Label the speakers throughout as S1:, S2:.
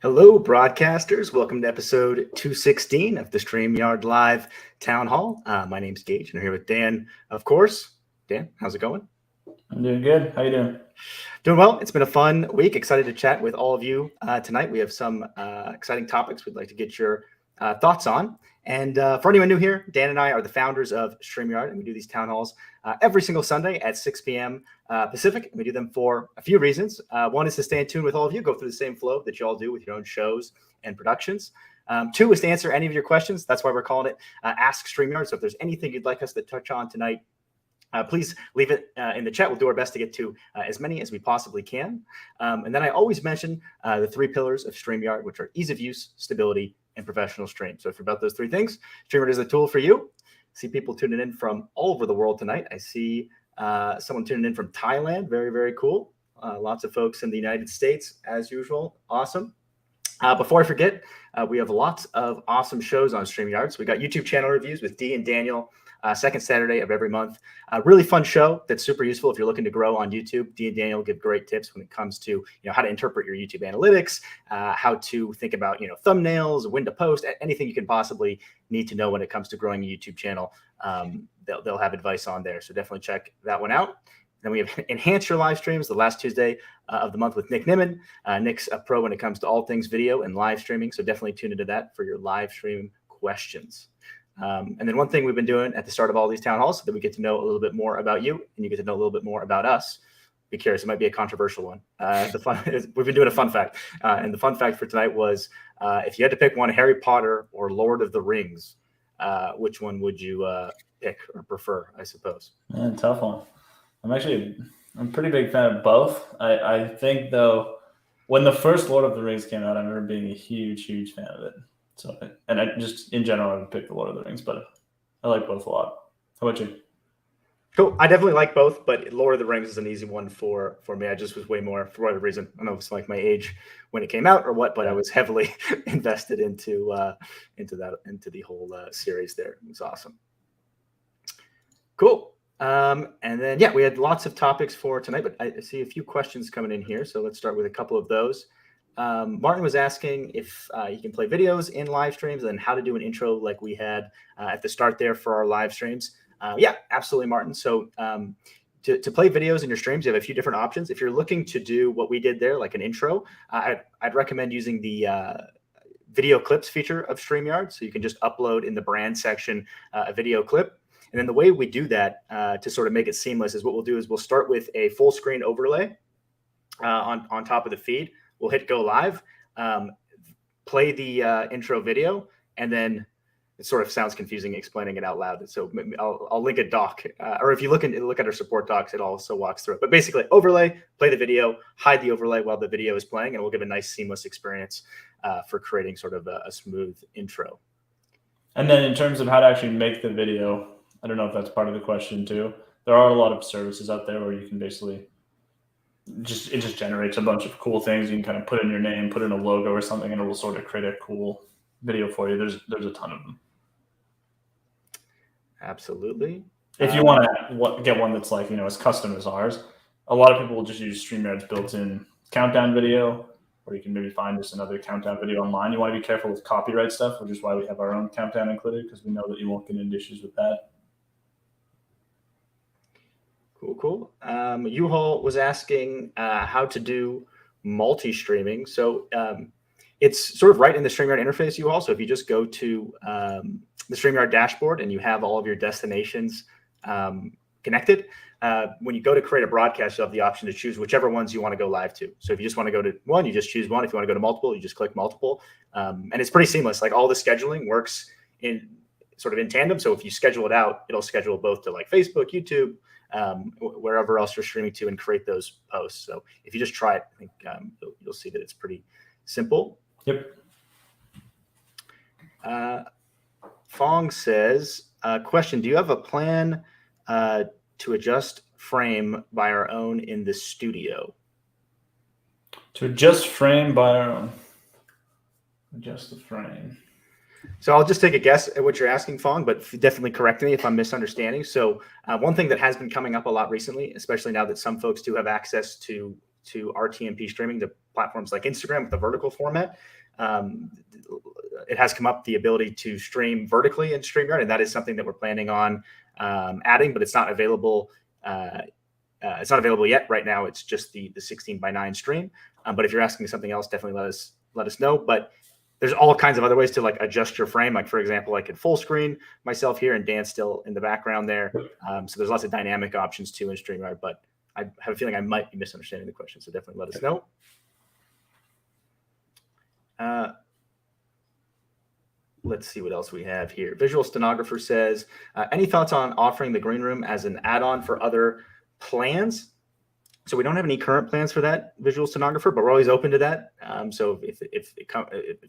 S1: Hello, broadcasters. Welcome to episode 216 of the StreamYard Live Town Hall. My name's Geige, and I'm here with Dan, of course. Dan, how's it going?
S2: I'm doing good. How you doing?
S1: Doing well. It's been a fun week. Excited to chat with all of you tonight. We have some exciting topics we'd like to get your thoughts on. And for anyone new here, Dan and I are the founders of StreamYard, and we do these town halls every single Sunday at 6 p.m. Pacific. And we do them for a few reasons. One is to stay in tune with all of you, go through the same flow that you all do with your own shows and productions. Two is to answer any of your questions. That's why we're calling it Ask StreamYard. So if there's anything you'd like us to touch on tonight, please leave it in the chat. We'll do our best to get to as many as we possibly can. And then I always mention the three pillars of StreamYard, which are ease of use, stability, and professional stream. So if you're about those three things, StreamYard is a tool for you. I see people tuning in from all over the world tonight. I see someone tuning in from Thailand. Very, very cool. Lots of folks in the United States, as usual. Awesome. Before I forget, we have lots of awesome shows on StreamYard. So we got YouTube channel reviews with Dee and Daniel, second Saturday of every month. Really fun show that's super useful if you're looking to grow on YouTube. Dee and Daniel give great tips when it comes to how to interpret your YouTube analytics, how to think about thumbnails, when to post, anything you can possibly need to know when it comes to growing a YouTube channel. They'll have advice on there, so definitely check that one out. Then we have Enhance Your Live Streams, the last Tuesday of the month with Nick Nimmin. Nick's a pro when it comes to all things video and live streaming, so definitely tune into that for your live stream questions. And then one thing we've been doing at the start of all these town halls so that we get to know a little bit more about you and you get to know a little bit more about us. Be curious, it might be a controversial one. We've been doing a fun fact. And the fun fact for tonight was if you had to pick one, Harry Potter or Lord of the Rings, which one would you pick or prefer, I suppose?
S2: Man, tough one. I'm a pretty big fan of both. I think, though, when the first Lord of the Rings came out, I remember being a huge fan of it. So, and I just in general, I would pick the Lord of the Rings, but I like both a lot. How about you?
S1: Cool. I definitely like both, but Lord of the Rings is an easy one for me. I just was way more, for whatever reason. I don't know if it's like my age when it came out or what, but I was heavily invested into the whole series there. It was awesome. Cool. And then, we had lots of topics for tonight, but I see a few questions coming in here. So let's start with a couple of those. Martin was asking if you can play videos in live streams and then how to do an intro like we had at the start there for our live streams. Yeah, absolutely, Martin. So to play videos in your streams, you have a few different options. If you're looking to do what we did there, like an intro, I'd recommend using the video clips feature of StreamYard. So you can just upload in the brand section a video clip. And then the way we do that to sort of make it seamless is what we'll do is we'll start with a full screen overlay on top of the feed. We'll hit go live, play the intro video, and then it sort of sounds confusing explaining it out loud. So I'll link a doc, or if you look at our support docs, it also walks through it. But basically, overlay, play the video, hide the overlay while the video is playing, and we'll give a nice seamless experience for creating sort of a smooth intro.
S2: And then in terms of how to actually make the video, I don't know if that's part of the question too. There are a lot of services out there where you can basically it just generates a bunch of cool things. You can kind of put in your name, put in a logo or something, and it will sort of create a cool video for you. There's a ton of them.
S1: Absolutely.
S2: If you want to get one that's like, as custom as ours, a lot of people will just use StreamYard's built-in countdown video, or you can maybe find just another countdown video online. You want to be careful with copyright stuff, which is why we have our own countdown included, because we know that you won't get into issues with that.
S1: Cool. U-Haul was asking how to do multi-streaming. So it's sort of right in the StreamYard interface, U-Haul. So if you just go to the StreamYard dashboard and you have all of your destinations connected, when you go to create a broadcast, you'll have the option to choose whichever ones you want to go live to. So if you just want to go to one, you just choose one. If you want to go to multiple, you just click multiple. And it's pretty seamless. Like all the scheduling works in tandem. So if you schedule it out, it'll schedule both to like Facebook, YouTube, wherever else you're streaming to, and create those posts. So if you just try it, I think you'll see that it's pretty simple.
S2: Yep.
S1: Fong says, question, do you have a plan to adjust frame by our own in the studio?
S2: To adjust frame by our own. Adjust the frame.
S1: So I'll just take a guess at what you're asking, Fong, but definitely correct me if I'm misunderstanding. So one thing that has been coming up a lot recently, especially now that some folks do have access to RTMP streaming, to platforms like Instagram with the vertical format, it has come up the ability to stream vertically in StreamYard, and that is something that we're planning on adding, but it's not available. It's not available yet. Right now, it's just the 16:9 stream. But if you're asking something else, definitely let us know. But there's all kinds of other ways to like adjust your frame. Like for example, I could full screen myself here and Dan's still in the background there. So there's lots of dynamic options too in StreamYard. But I have a feeling I might be misunderstanding the question, so definitely let us know. Let's see what else we have here. Visual Stenographer says, any thoughts on offering the green room as an add-on for other plans? So we don't have any current plans for that, Visual Stenographer, but we're always open to that. So if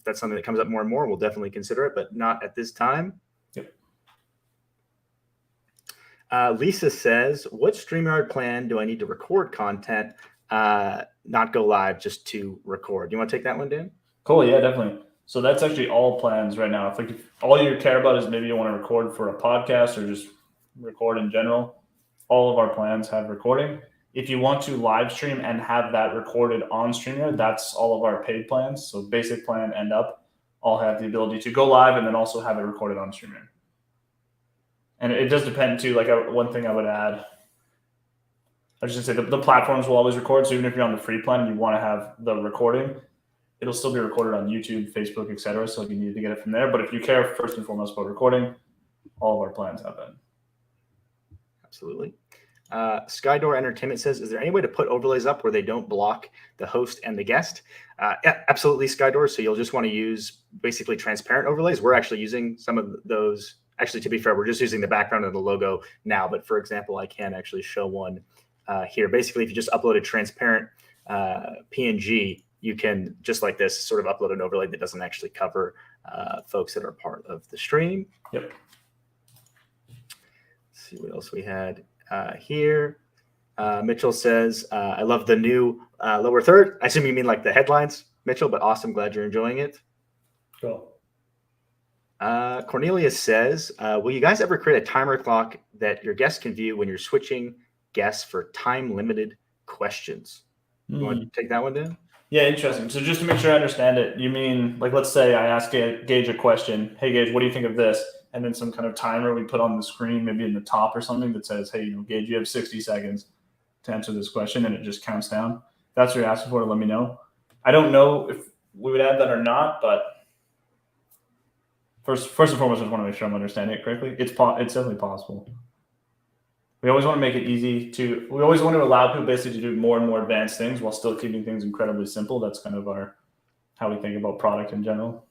S1: that's something that comes up more and more, we'll definitely consider it, but not at this time.
S2: Yep.
S1: Lisa says, what StreamYard plan do I need to record content, not go live, just to record? Do you want to take that one, Dan?
S2: Cool. Yeah, definitely. So that's actually all plans right now. If all you care about is maybe you want to record for a podcast or just record in general, all of our plans have recording. If you want to live stream and have that recorded on StreamYard, that's all of our paid plans. So basic plan and up all have the ability to go live and then also have it recorded on StreamYard. And it does depend too. Like one thing I would add, I was just gonna say the platforms will always record. So even if you're on the free plan and you want to have the recording, it'll still be recorded on YouTube, Facebook, etc. So you need to get it from there. But if you care first and foremost about recording, all of our plans have that.
S1: Absolutely. Skydoor Entertainment says, is there any way to put overlays up where they don't block the host and the guest? Yeah, absolutely, Skydoor. So you'll just want to use basically transparent overlays. We're actually using some of those. Actually, to be fair, we're just using the background of the logo now. But for example, I can actually show one here. Basically, if you just upload a transparent PNG, you can, just like this, sort of upload an overlay that doesn't actually cover folks that are part of the stream.
S2: Yep.
S1: Let's see what else we had here. Mitchell says, I love the new lower third. I assume you mean like the headlines, Mitchell, but awesome. Glad you're enjoying it.
S2: Cool.
S1: Cornelius says, will you guys ever create a timer clock that your guests can view when you're switching guests for time-limited questions? You want to take that one, Dan?
S2: Yeah, interesting. So just to make sure I understand it, you mean, like, let's say I ask Geige a question. Hey, Geige, what do you think of this? And then some kind of timer we put on the screen, maybe in the top or something that says, hey, Geige, you have 60 seconds to answer this question, and it just counts down. That's what you're asking for, to let me know. I don't know if we would add that or not, but first and foremost, I just want to make sure I'm understanding it correctly. It's definitely possible. We always want to make it easy we always want to allow people basically to do more and more advanced things while still keeping things incredibly simple. That's kind of how we think about product in general.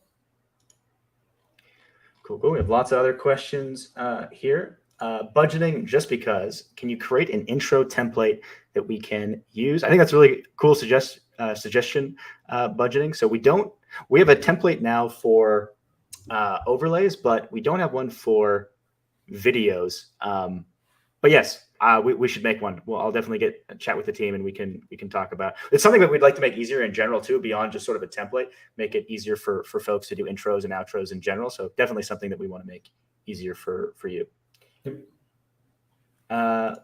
S1: Cool. We have lots of other questions here. Budgeting, just because, can you create an intro template that we can use? I think that's a really cool suggestion, budgeting. So we have a template now for overlays, but we don't have one for videos. But yes, we should make one. Well, I'll definitely chat with the team, and we can talk about it. It's something that we'd like to make easier in general too, beyond just sort of a template. Make it easier for folks to do intros and outros in general. So definitely something that we want to make easier for you.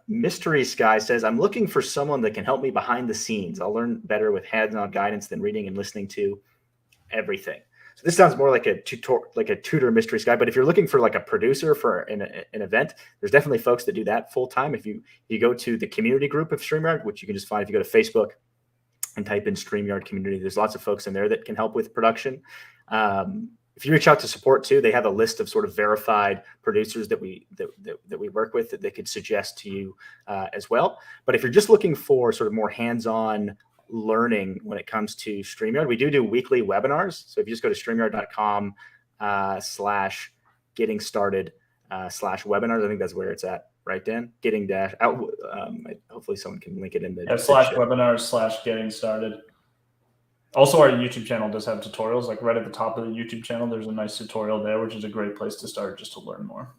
S1: Mystery Sky says, I'm looking for someone that can help me behind the scenes. I'll learn better with hands-on guidance than reading and listening to everything. So this sounds more like a tutor, Mystery Sky. But if you're looking for like a producer for an event, there's definitely folks that do that full time. If you go to the community group of StreamYard, which you can just find if you go to Facebook and type in StreamYard community, there's lots of folks in there that can help with production. If you reach out to support too, they have a list of sort of verified producers that we work with that they could suggest to you as well. But if you're just looking for sort of more hands-on learning when it comes to StreamYard, we do weekly webinars. So if you just go to StreamYard.com/getting-started/webinars, I think that's where it's at, right, Dan? Hopefully someone can link it in the
S2: /webinars/getting started. Also, our YouTube channel does have tutorials. Like right at the top of the YouTube channel, there's a nice tutorial there, which is a great place to start just to learn more.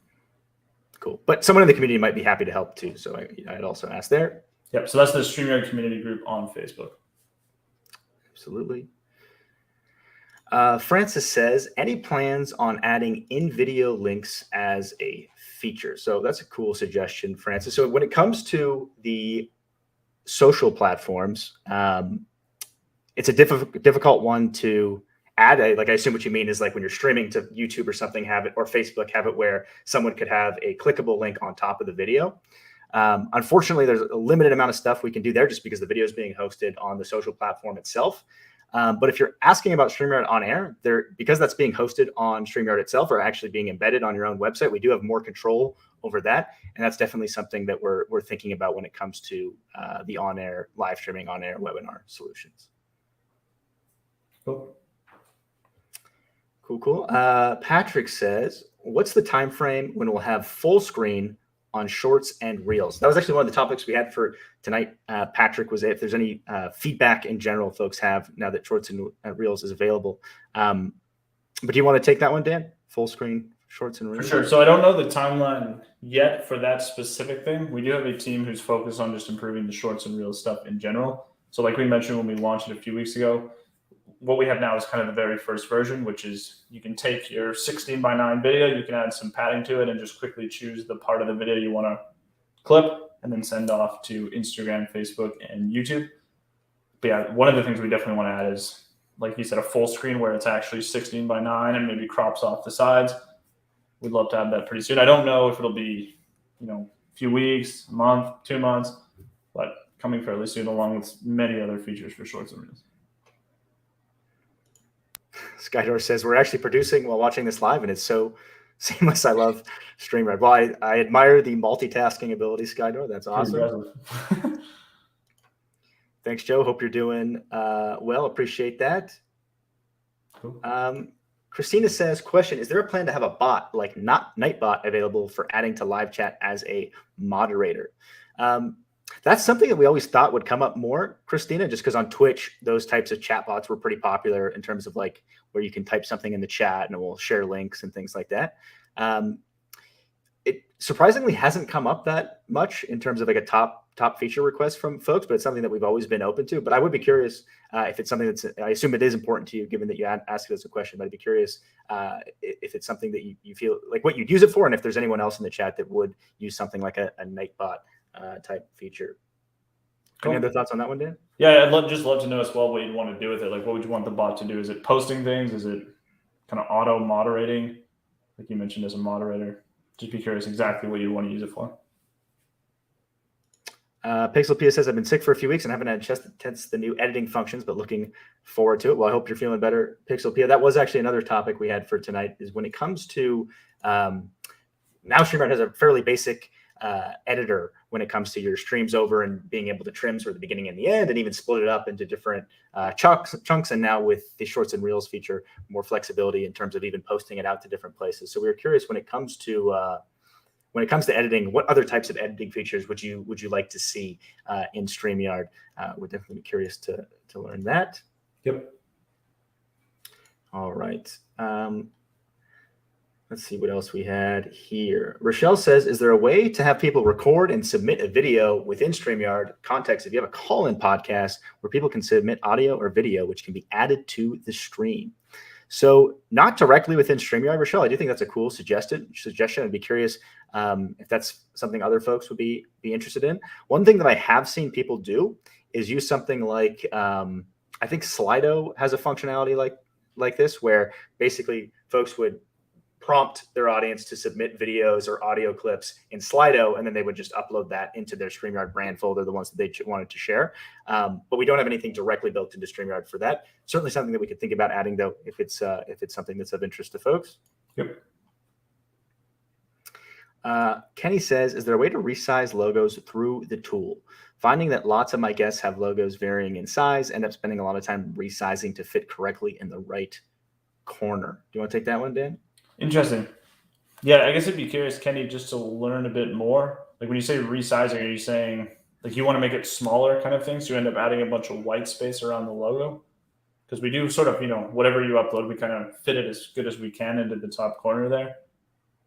S1: Cool. But someone in the community might be happy to help too. So I'd also ask there.
S2: Yep. So that's the StreamYard community group on Facebook.
S1: Absolutely. Francis says, any plans on adding in-video links as a feature? So that's a cool suggestion, Francis. So when it comes to the social platforms, it's a difficult one to add. Like, I assume what you mean is like when you're streaming to YouTube or something, have it, or Facebook, have it where someone could have a clickable link on top of the video. Unfortunately, there's a limited amount of stuff we can do there just because the video is being hosted on the social platform itself. But if you're asking about StreamYard on air, because that's being hosted on StreamYard itself or actually being embedded on your own website, we do have more control over that. And that's definitely something that we're thinking about when it comes to the on-air live streaming, on-air webinar solutions.
S2: Cool.
S1: Cool. Patrick says, what's the time frame when we'll have full screen on shorts and reels? That was actually one of the topics we had for tonight. Patrick, was if there's any feedback in general folks have now that shorts and reels is available. But do you want to take that one, Dan? Full screen shorts and reels?
S2: For sure. So I don't know the timeline yet for that specific thing. We do have a team who's focused on just improving the shorts and reels stuff in general. So like we mentioned when we launched it a few weeks ago, what we have now is kind of the very first version, which is you can take your 16:9 video, you can add some padding to it and just quickly choose the part of the video you want to clip and then send off to Instagram, Facebook, and YouTube. But yeah, one of the things we definitely want to add is, like you said, a full screen where it's actually 16:9 and maybe crops off the sides. We'd love to have that pretty soon. I don't know if it'll be, a few weeks, a month, 2 months, but coming fairly soon along with many other features for shorts and reels.
S1: Skydor says, we're actually producing while watching this live, and it's so seamless. I love StreamYard. Well, I admire the multitasking ability, Skydor. That's awesome. Thanks, Joe. Hope you're doing well. Appreciate that.
S2: Cool.
S1: Christina says, question, is there a plan to have a bot like Nightbot available for adding to live chat as a moderator? That's something that we always thought would come up more, Christina, just because on Twitch, those types of chat bots were pretty popular in terms of like where you can type something in the chat and it will share links and things like that. It surprisingly hasn't come up that much in terms of like a top feature request from folks, but it's something that we've always been open to. But I would be curious if it's something I assume it is important to you, given that you asked it as a question, but I'd be curious if it's something that you feel like what you'd use it for, and if there's anyone else in the chat that would use something like a Nightbot type feature. Cool. Any other thoughts on that one, Dan?
S2: Yeah, I'd just love to know as well what you'd want to do with it. Like, what would you want the bot to do? Is it posting things? Is it kind of auto moderating, like you mentioned as a moderator? Just be curious exactly what you want to use it for.
S1: Pixel Pia says, I've been sick for a few weeks and haven't had a chance to test the new editing functions, but looking forward to it. Well, I hope you're feeling better, Pixel Pia. That was actually another topic we had for tonight, is when it comes to now StreamYard has a fairly basic editor when it comes to your streams over and being able to trim sort of the beginning and the end and even split it up into different chunks. And now with the shorts and reels feature, more flexibility in terms of even posting it out to different places. So we were curious when it comes to editing, what other types of editing features would you like to see in StreamYard? We're definitely curious to learn that.
S2: Yep.
S1: All right. Let's see what else we had here. Rochelle says, is there a way to have people record and submit a video within StreamYard context if you have a call-in podcast where people can submit audio or video, which can be added to the stream? So not directly within StreamYard, Rochelle. I do think that's a cool suggestion. I'd be curious if that's something other folks would be interested in. One thing that I have seen people do is use something like, I think Slido has a functionality like this, where basically folks would prompt their audience to submit videos or audio clips in Slido, and then they would just upload that into their StreamYard brand folder, the ones that they wanted to share. But we don't have anything directly built into StreamYard for that. Certainly something that we could think about adding, though, if it's something that's of interest to folks.
S2: Yep.
S1: Kenny says, is there a way to resize logos through the tool? Finding that lots of my guests have logos varying in size, end up spending a lot of time resizing to fit correctly in the right corner. Do you want to take that one, Dan?
S2: Interesting. Yeah, I guess I'd be curious, Kenny, just to learn a bit more. Like when you say resizing, are you saying like you want to make it smaller kind of thing, so you end up adding a bunch of white space around the logo? Because we do sort of, whatever you upload, we kind of fit it as good as we can into the top corner there.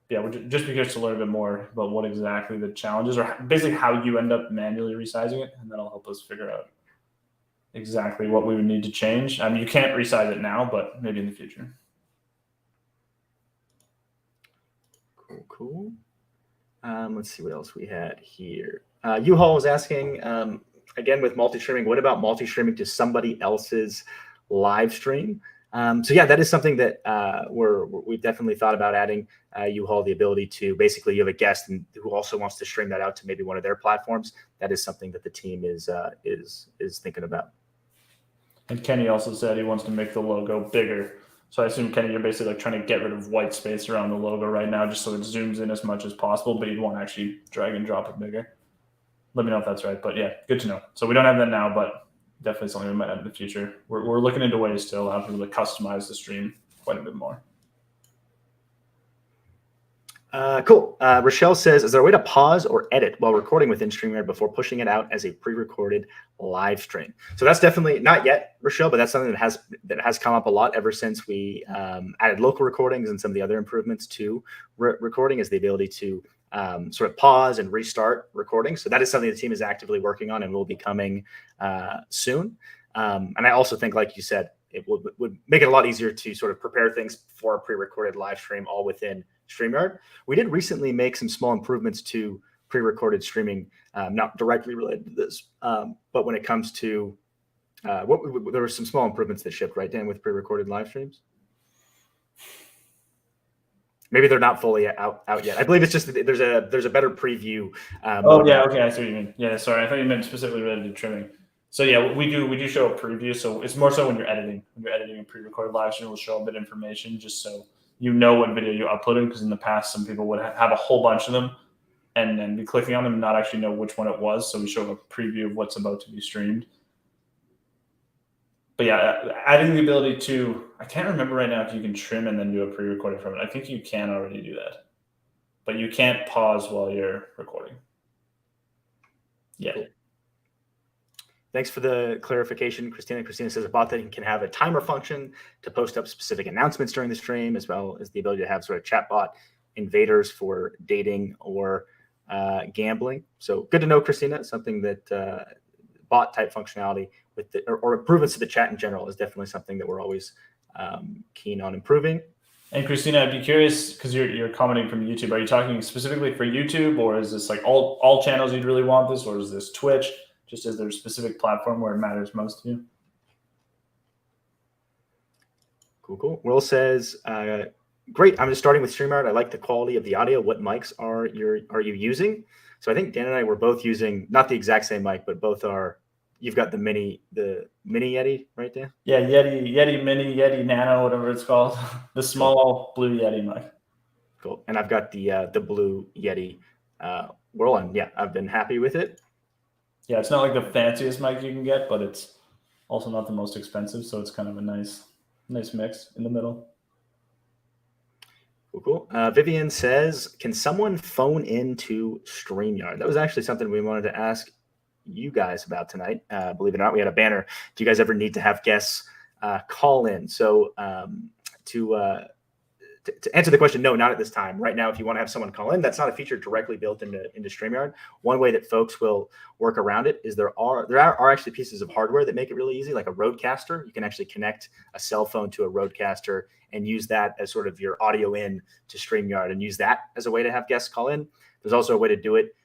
S2: Yeah, we're just be curious to learn a bit more about what exactly the challenges are, basically how you end up manually resizing it, and that'll help us figure out exactly what we would need to change. I mean, you can't resize it now, but maybe in the future.
S1: Cool. Let's see what else we had here. U-Haul was asking, again, with multi-streaming, what about multi-streaming to somebody else's live stream? So yeah, that is something that we've definitely thought about adding U-Haul the ability to basically you have a guest who also wants to stream that out to maybe one of their platforms. That is something that the team is thinking about.
S2: And Kenny also said he wants to make the logo bigger. So I assume, Kenny, you're basically like trying to get rid of white space around the logo right now, just so it zooms in as much as possible, but you'd want to actually drag and drop it bigger. Let me know if that's right. But yeah, good to know. So we don't have that now, but definitely something we might have in the future. We're looking into ways to allow people to customize the stream quite a bit more.
S1: Cool. Rochelle says, is there a way to pause or edit while recording within StreamYard before pushing it out as a pre-recorded live stream? So that's definitely not yet, Rochelle, but that's something that has come up a lot ever since we added local recordings and some of the other improvements to recording is the ability to sort of pause and restart recording. So that is something the team is actively working on and will be coming soon. And I also think, like you said, it would make it a lot easier to sort of prepare things for a pre-recorded live stream all within StreamYard. We did recently make some small improvements to pre-recorded streaming, not directly related to this, but when it comes to there were some small improvements that shipped, right, Dan, with pre-recorded live streams? Maybe they're not fully out yet. I believe it's just there's a better preview.
S2: Okay, I see what you mean. Yeah, sorry, I thought you meant specifically related to trimming. So yeah, we do show a preview. So it's more so when you're editing. When you're editing a pre-recorded live stream, we'll show a bit of information just so you know what video you're uploading. Because in the past, some people would have a whole bunch of them and then be clicking on them and not actually know which one it was. So we show a preview of what's about to be streamed. But yeah, adding the ability to, I can't remember right now if you can trim and then do a pre-recording from it. I think you can already do that. But you can't pause while you're recording. Yeah.
S1: Cool. Thanks for the clarification, Christina. Christina says a bot that can have a timer function to post up specific announcements during the stream, as well as the ability to have sort of chatbot invaders for dating or gambling. So good to know, Christina. Something that bot type functionality with or improvements to the chat in general is definitely something that we're always keen on improving.
S2: And Christina, I'd be curious because you're commenting from YouTube. Are you talking specifically for YouTube, or is this like all channels you'd really want this, or is this Twitch? Just is there a specific platform where it matters most to you?
S1: Cool. Will says, great. I'm just starting with StreamYard. I like the quality of the audio. What mics are you using? So I think Dan and I were both using not the exact same mic, but both are. You've got the mini Yeti, right, Dan?
S2: Yeah, Yeti Mini, Yeti Nano, whatever it's called. The small blue Yeti mic.
S1: Cool. And I've got the blue Yeti Whirl, and yeah, I've been happy with it.
S2: Yeah, it's not like the fanciest mic you can get, but it's also not the most expensive, so it's kind of a nice mix in the middle.
S1: Cool. Vivian says, can someone phone in to StreamYard? That was actually something we wanted to ask you guys about tonight. Believe it or not, we had a banner. Do you guys ever need to have guests call in? So to answer the question, no, not at this time. Right now, if you want to have someone call in, that's not a feature directly built into StreamYard. One way that folks will work around it is there are actually pieces of hardware that make it really easy, like a Rodecaster. You can actually connect a cell phone to a Rodecaster and use that as sort of your audio in to StreamYard and use that as a way to have guests call in. There's also a way to do it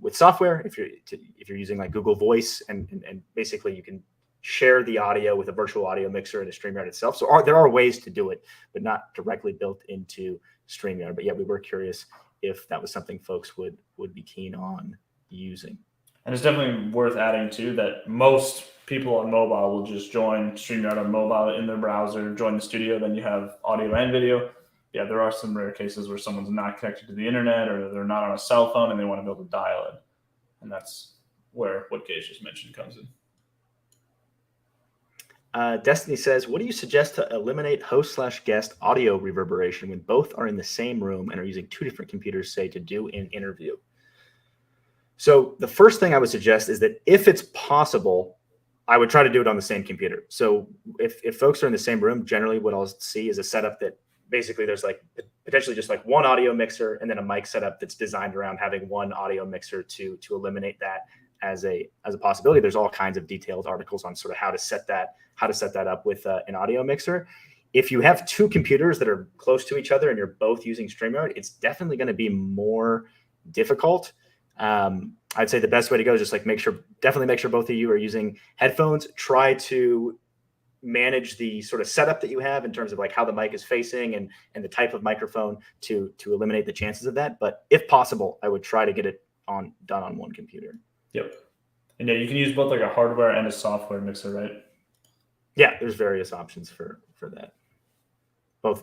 S1: with software if you're using like Google Voice and basically you can share the audio with a virtual audio mixer in a StreamYard itself. So there are ways to do it, but not directly built into StreamYard. But yeah, we were curious if that was something folks would be keen on using. And
S2: it's definitely worth adding too that most people on mobile will just join StreamYard on mobile in their browser, join the studio, then you have audio and video. Yeah, there are some rare cases where someone's not connected to the internet or they're not on a cell phone and they want to be able to dial in. And that's where what Geige just mentioned comes in.
S1: Destiny says, what do you suggest to eliminate host/guest audio reverberation when both are in the same room and are using two different computers, say, to do an interview? So the first thing I would suggest is that if it's possible, I would try to do it on the same computer. So if folks are in the same room, generally what I'll see is a setup that basically there's like potentially just like one audio mixer and then a mic setup that's designed around having one audio mixer to eliminate that as a possibility. There's all kinds of detailed articles on sort of how to set that up with an audio mixer. If you have two computers that are close to each other and you're both using StreamYard, it's definitely going to be more difficult. I'd say the best way to go is just like definitely make sure both of you are using headphones. Try to manage the sort of setup that you have in terms of like how the mic is facing and the type of microphone to eliminate the chances of that. But if possible, I would try to get it done on one computer.
S2: Yep. And yeah, you can use both like a hardware and a software mixer, right?
S1: Yeah, there's various options for that. Both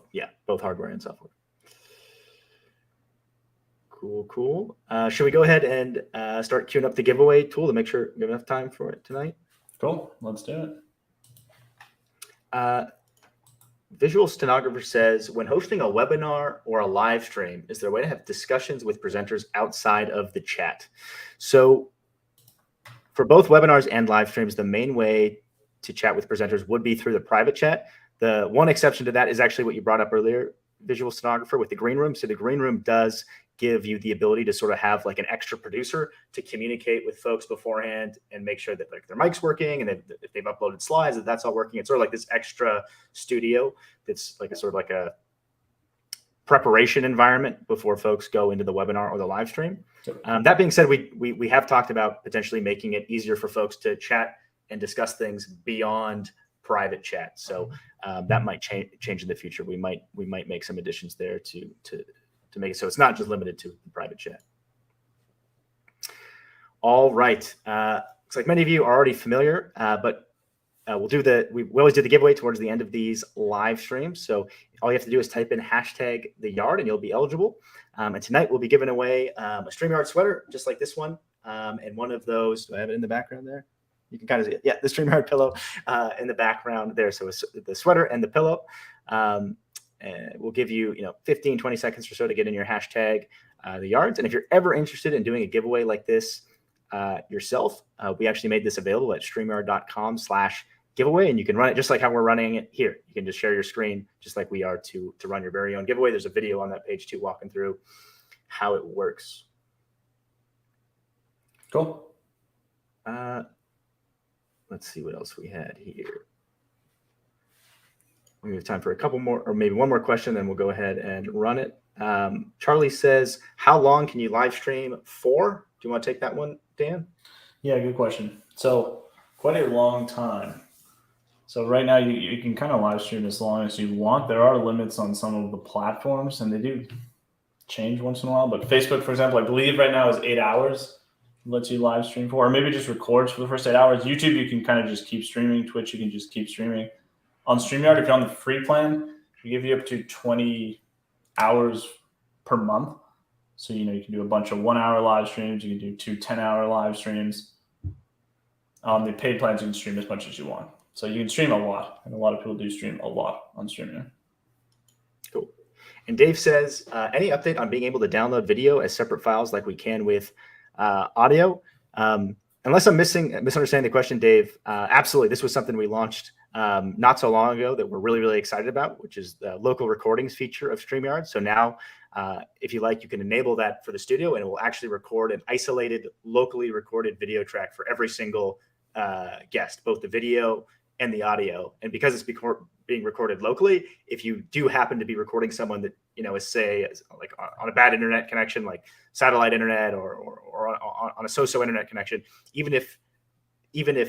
S1: hardware and software. Cool. Should we go ahead and start queuing up the giveaway tool to make sure we have enough time for it tonight?
S2: Cool. Let's do it.
S1: Visual Stenographer says, when hosting a webinar or a live stream, is there a way to have discussions with presenters outside of the chat? So for both webinars and live streams, the main way to chat with presenters would be through the private chat. The one exception to that is actually what you brought up earlier, Visual Stenographer, with the green room. So the green room does give you the ability to sort of have like an extra producer to communicate with folks beforehand and make sure that like their mic's working, and if they've uploaded slides, that's all working. It's sort of like this extra studio that's like a sort of like a preparation environment before folks go into the webinar or the live stream. That being said, we have talked about potentially making it easier for folks to chat and discuss things beyond private chat. So that might change in the future. We might make some additions there to make it so it's not just limited to the private chat. All right. Looks like many of you are already familiar, but we always do the giveaway towards the end of these live streams. So all you have to do is type in #theyard and you'll be eligible. And tonight we'll be giving away a StreamYard sweater, just like this one. And one of those, do I have it in the background there? You can kind of see it. Yeah, the StreamYard pillow in the background there. So it's the sweater and the pillow. And we'll give you, 15, 20 seconds or so to get in your #the yards. And if you're ever interested in doing a giveaway like this yourself, we actually made this available at StreamYard.com/giveaway. And you can run it just like how we're running it here. You can just share your screen just like we are to run your very own giveaway. There's a video on that page too, walking through how it works.
S2: Cool.
S1: Let's see what else we had here. We have time for a couple more, or maybe one more question, then we'll go ahead and run it. Charlie says, how long can you live stream for? Do you want to take that one, Dan?
S2: Yeah, good question. So quite a long time. So right now you can kind of live stream as long as you want. There are limits on some of the platforms, and they do change once in a while. But Facebook, for example, I believe right now is 8 hours. Lets you live stream for, or maybe just records for the first 8 hours. YouTube, you can kind of just keep streaming. Twitch, you can just keep streaming. On StreamYard, if you're on the free plan, we give you up to 20 hours per month. So, you can do a bunch of 1 hour live streams. You can do 2 10-hour live streams. On the paid plans, you can stream as much as you want. So you can stream a lot. And a lot of people do stream a lot on StreamYard.
S1: Cool. And Dave says, any update on being able to download video as separate files like we can with audio? Unless I'm misunderstanding the question, Dave, absolutely. This was something we launched not so long ago that we're really, really excited about, which is the local recordings feature of StreamYard. So now, if you like, you can enable that for the studio, and it will actually record an isolated, locally recorded video track for every single guest, both the video and the audio. And because it's being recorded locally, if you do happen to be recording someone that, is say like on a bad internet connection, like satellite internet or on a so-so internet connection, even if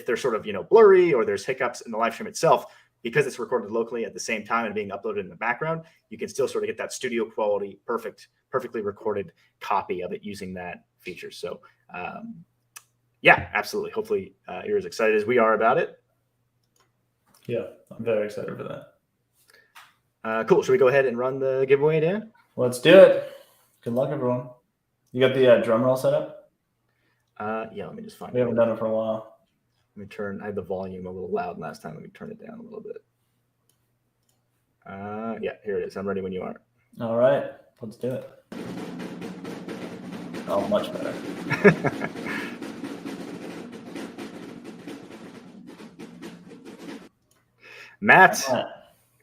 S1: they're sort of, blurry or there's hiccups in the live stream itself, because it's recorded locally at the same time and being uploaded in the background, you can still sort of get that studio quality, perfectly recorded copy of it using that feature. So yeah, absolutely. Hopefully you're as excited as we are about it.
S2: Yeah, I'm very excited for that.
S1: Cool. Should we go ahead and run the giveaway, Dan?
S2: Let's do it. Good luck, everyone. You got the drum roll set up?
S1: Yeah, let me just find it.
S2: We haven't done it for a while.
S1: Let me I had the volume a little loud last time. Let me turn it down a little bit. Yeah, here it is. I'm ready when you are.
S2: All right, let's do it. Oh, much better.
S1: Matt,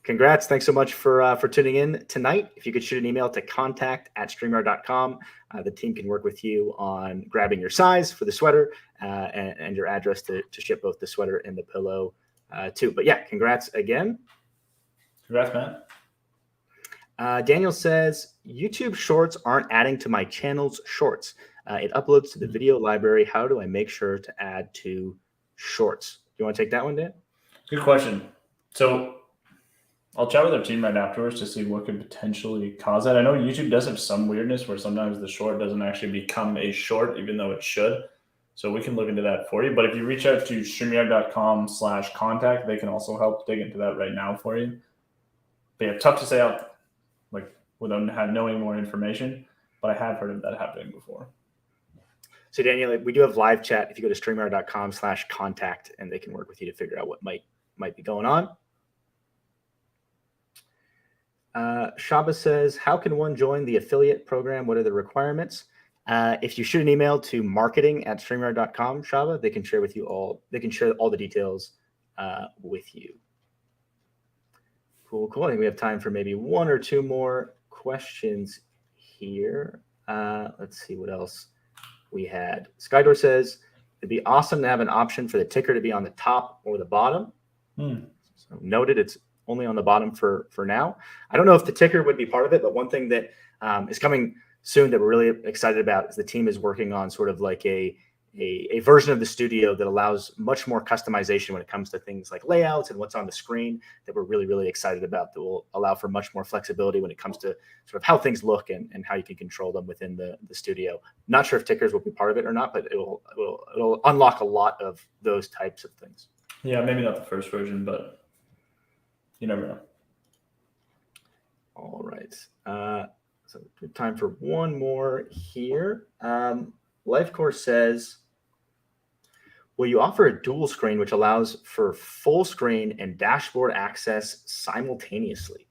S1: congrats. Thanks so much for tuning in tonight. If you could shoot an email to contact@streamyard.com, the team can work with you on grabbing your size for the sweater and your address to ship both the sweater and the pillow too. But yeah, congrats again.
S2: Congrats, Matt.
S1: Daniel says, YouTube Shorts aren't adding to my channel's shorts. It uploads to the video library. How do I make sure to add to Shorts? Do you want to take that one, Dan?
S2: Good question. So I'll chat with our team right afterwards to see what could potentially cause that. I know YouTube does have some weirdness where sometimes the short doesn't actually become a short, even though it should. So we can look into that for you. But if you reach out to StreamYard.com/contact, they can also help dig into that right now for you. But yeah, tough to say out like without knowing more information. But I have heard of that happening before.
S1: So Daniel, we do have live chat. If you go to StreamYard.com/contact, and they can work with you to figure out what might be going on. Shaba says, how can one join the affiliate program? What are the requirements? If you shoot an email to marketing@StreamYard.com, Shaba, they can share with you all. They can share all the details with you. Cool. I think we have time for maybe one or two more questions here. Let's see what else we had. Skydor says, it'd be awesome to have an option for the ticker to be on the top or the bottom. So noted, it's only on the bottom for now. I don't know if the ticker would be part of it, but one thing that is coming soon that we're really excited about is the team is working on sort of like a version of the studio that allows much more customization when it comes to things like layouts and what's on the screen, that we're really, really excited about, that will allow for much more flexibility when it comes to sort of how things look and how you can control them within the studio. Not sure if tickers will be part of it or not, but it'll unlock a lot of those types of things.
S2: Yeah, maybe not the first version, but you never know.
S1: All right. So time for one more here. Lifecore says, will you offer a dual screen which allows for full screen and dashboard access simultaneously?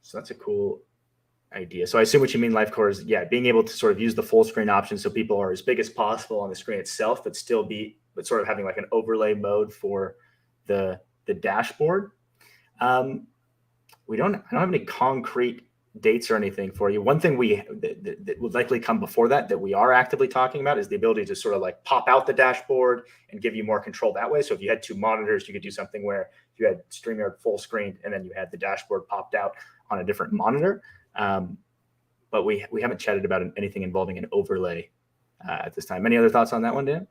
S1: So that's a cool idea. So I assume what you mean, Lifecore, is being able to sort of use the full screen option so people are as big as possible on the screen itself, but sort of having like an overlay mode for the dashboard. I don't have any concrete dates or anything for you. One thing that would likely come before that we are actively talking about is the ability to sort of like pop out the dashboard and give you more control that way. So if you had two monitors, you could do something where you had StreamYard full screen and then you had the dashboard popped out on a different monitor. But we haven't chatted about anything involving an overlay at this time. Any other thoughts on that one, Dan?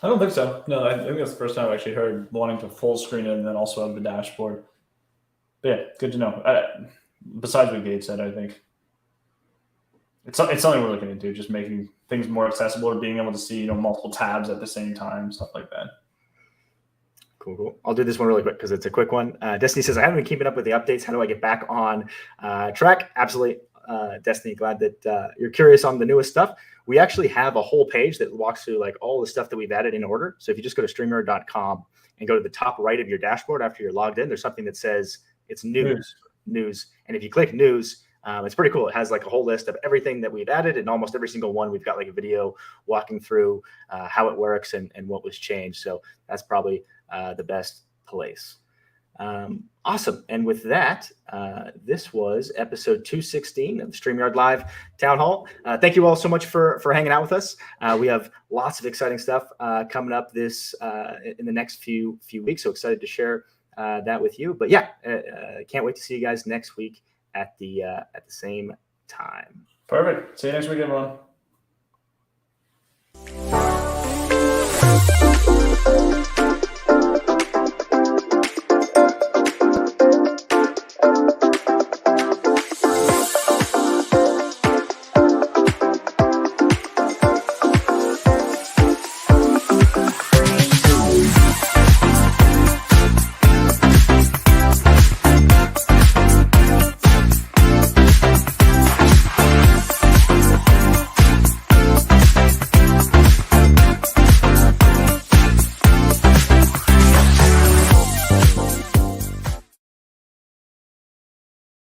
S2: I don't think so. No, I think that's the first time I've actually heard wanting to full screen it and then also have the dashboard. But yeah, good to know. Besides what Geige said, I think it's something we're looking into, just making things more accessible or being able to see multiple tabs at the same time, stuff like that.
S1: Cool. I'll do this one really quick because it's a quick one. Destiny says, I haven't been keeping up with the updates. How do I get back on track? Absolutely. Destiny, glad that you're curious on the newest stuff. We actually have a whole page that walks through like all the stuff that we've added in order. So if you just go to StreamYard.com and go to the top right of your dashboard after you're logged in, there's something that says it's news. And if you click news, it's pretty cool. It has like a whole list of everything that we've added, and almost every single one we've got like a video walking through how it works and what was changed. So that's probably the best place. Awesome. And with that, this was episode 216 of the StreamYard Live Town Hall. Thank you all so much for hanging out with us. We have lots of exciting stuff coming up in the next few weeks. So excited to share that with you. But yeah, can't wait to see you guys next week at the same time.
S2: Perfect. See you next week, everyone.